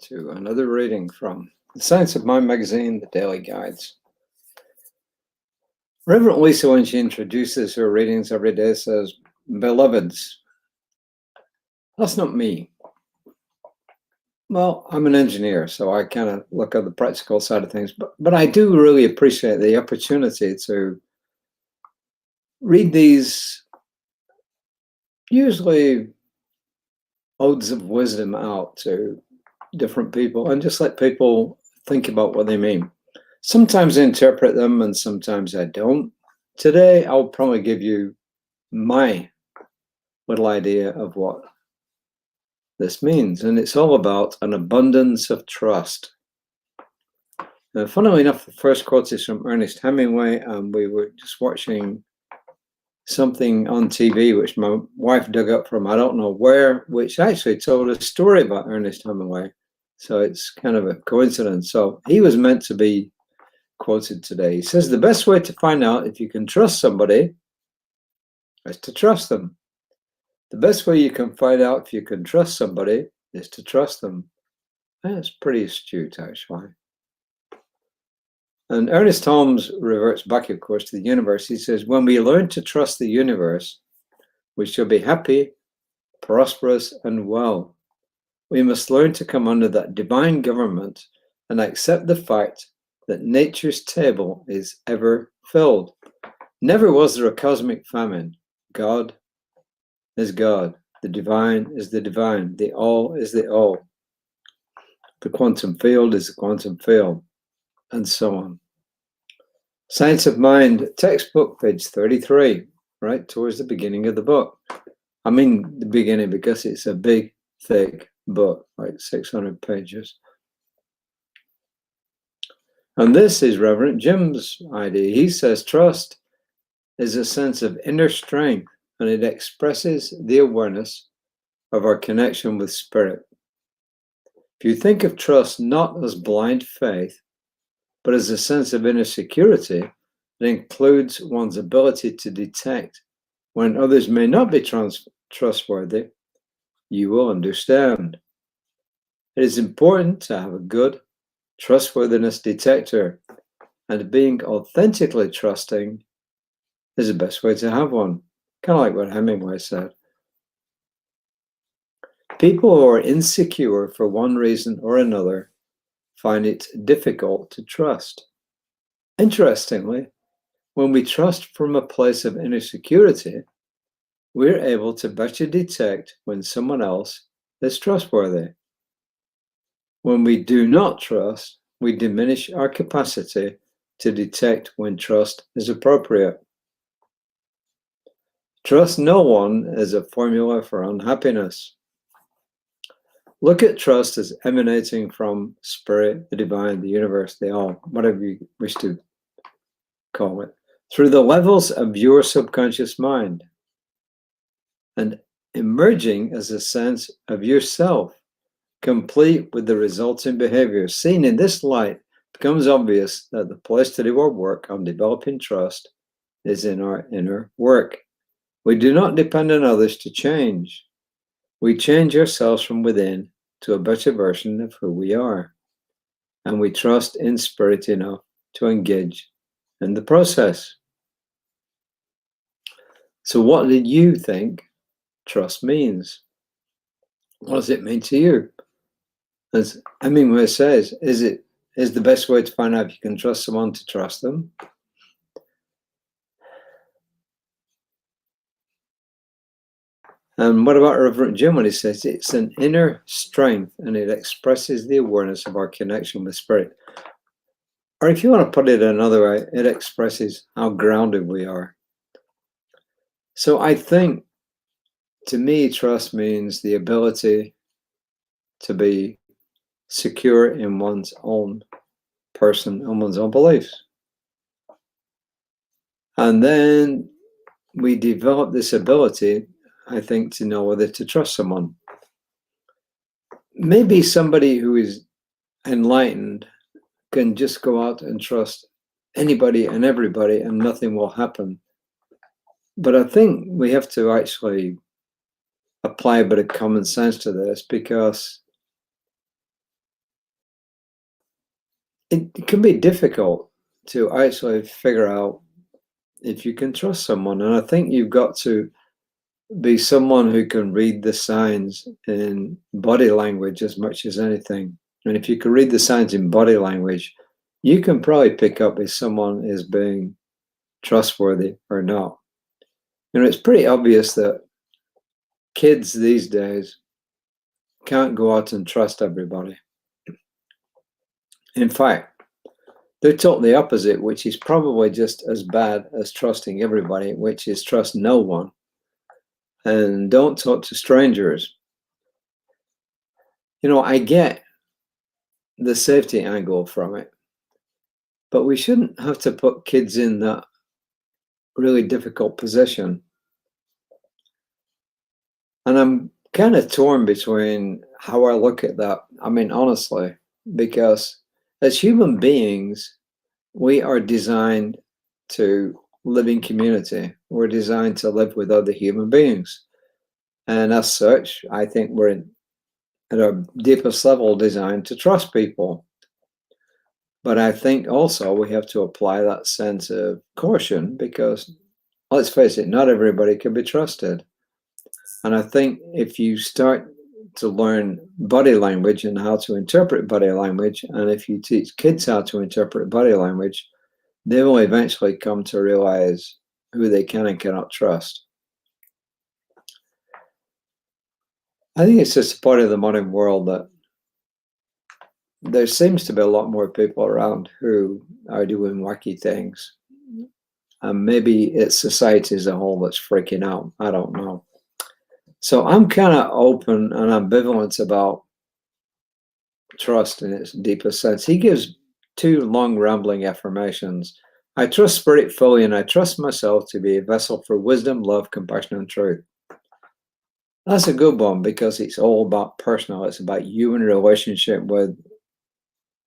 to another reading from The Science of Mind magazine, the Daily Guides. Reverend Lisa, when she introduces her readings every day, says, "Beloveds." That's not me. Well, I'm an engineer, so I kind of look at the practical side of things, but I do really appreciate the opportunity to read these usually odes of wisdom out to different people and just let people think about what they mean. Sometimes I interpret them and sometimes I don't. Today, I'll probably give you my little idea of what this means, and it's all about an abundance of trust. Now, funnily enough, the first quote is from Ernest Hemingway, and we were just watching something on TV, which my wife dug up from I don't know where, which actually told a story about Ernest Hemingway. So it's kind of a coincidence. So he was meant to be quoted today. He says, "The best way to find out if you can trust somebody is to trust them. The best way you can find out if you can trust somebody is to trust them." That's pretty astute, actually. And Ernest Holmes reverts back, of course, to the universe. He says, "When we learn to trust the universe, we shall be happy, prosperous, and well. We must learn to come under that divine government and accept the fact that nature's table is ever filled. Never was there a cosmic famine. God is God. The divine is the divine. The all is the all. The quantum field is the quantum field," and so on. Science of Mind textbook, page 33, right towards the beginning of the book. I mean the beginning because it's a big, thick book, like 600 pages. And this is Reverend Jim's idea. He says trust is a sense of inner strength, and it expresses the awareness of our connection with spirit. If you think of trust not as blind faith, but as a sense of inner security, it includes one's ability to detect when others may not be trustworthy. You will understand. It is important to have a good trustworthiness detector, and being authentically trusting is the best way to have one. Kind of like what Hemingway said. People who are insecure for one reason or another find it difficult to trust. Interestingly, when we trust from a place of inner security, we're able to better detect when someone else is trustworthy. When we do not trust, we diminish our capacity to detect when trust is appropriate. Trust no one is a formula for unhappiness. Look at trust as emanating from spirit, the divine, the universe, the all, whatever you wish to call it, through the levels of your subconscious mind, and emerging as a sense of yourself, complete with the resulting behavior. Seen in this light, it becomes obvious that the place to do our work on developing trust is in our inner work. We do not depend on others to change. We change ourselves from within to a better version of who we are, and we trust in spirit enough to engage in the process. So what did you think trust means? What does it mean to you? As Hemingway says, is the best way to find out if you can trust someone to trust them? And what about Reverend Jim when he says it's an inner strength and it expresses the awareness of our connection with spirit? Or if you want to put it another way, it expresses how grounded we are. So I think, to me, trust means the ability to be secure in one's own person and one's own beliefs. And then we develop this ability, I think, to know whether to trust someone. Maybe somebody who is enlightened can just go out and trust anybody and everybody and nothing will happen. But I think we have to actually apply a bit of common sense to this, because it can be difficult to actually figure out if you can trust someone. And I think you've got to be someone who can read the signs in body language as much as anything. And if you can read the signs in body language, you can probably pick up if someone is being trustworthy or not. It's pretty obvious that kids these days can't go out and trust everybody. In fact, they're totally the opposite, which is probably just as bad as trusting everybody, which is trust no one. And don't talk to strangers. I get the safety angle from it, but we shouldn't have to put kids in that really difficult position. And I'm kind of torn between how I look at that. I mean, honestly, because as human beings, we are designed to live in community. We're designed to live with other human beings. And as such, I think we're at our deepest level designed to trust people. But I think also we have to apply that sense of caution because, let's face it, not everybody can be trusted. And I think if you start to learn body language and how to interpret body language, and if you teach kids how to interpret body language, they will eventually come to realize who they can and cannot trust. I think it's just a part of the modern world that there seems to be a lot more people around who are doing wacky things. And maybe it's society as a whole that's freaking out. I don't know. So I'm kind of open and ambivalent about trust in its deepest sense. He gives 2 long rambling affirmations. I trust Spirit fully, and I trust myself to be a vessel for wisdom, love, compassion, and truth. That's a good one because it's all about personal. It's about you in a relationship with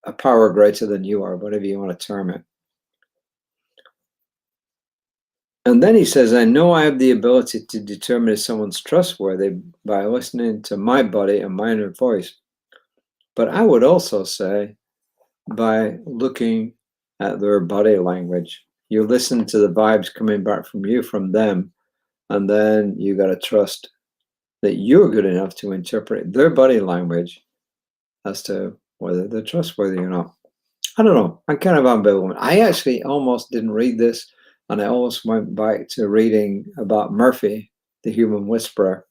a power greater than you are, whatever you want to term it. And then he says, I know I have the ability to determine if someone's trustworthy by listening to my body and my inner voice. But I would also say by looking at their body language. You listen to the vibes coming back from you, from them, and then you got to trust that you're good enough to interpret their body language as to whether they're trustworthy or not. I don't know. I'm kind of ambivalent. I actually almost didn't read this, and I almost went back to reading about Murphy, the human whisperer.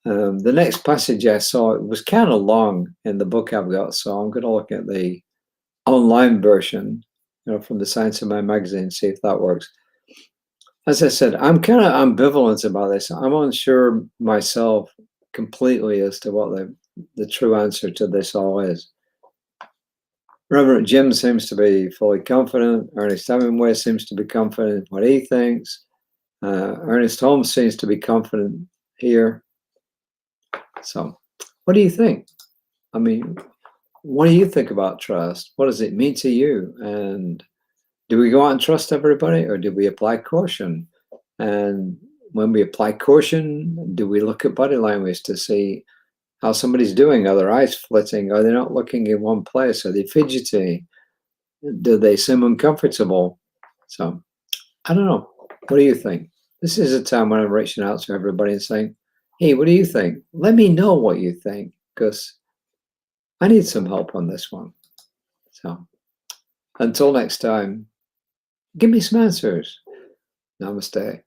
The next passage I saw, it was kind of long in the book I've got, so I'm going to look at the online version, from the Science of Mind magazine, see if that works. As I said, I'm kind of ambivalent about this. I'm unsure myself completely as to what the true answer to this all is. Reverend Jim seems to be fully confident. Ernest Hemingway seems to be confident in what he thinks. Ernest Holmes seems to be confident here. So, what do you think? I mean, what do you think about trust? What does it mean to you? And do we go out and trust everybody, or do we apply caution? And when we apply caution, do we look at body language to see how somebody's doing? Are their eyes flitting? Are they not looking in one place? Are they fidgety? Do they seem uncomfortable? So, I don't know. What do you think? This is a time when I'm reaching out to everybody and saying, hey, what do you think? Let me know what you think, because I need some help on this one. So, until next time, give me some answers. Namaste.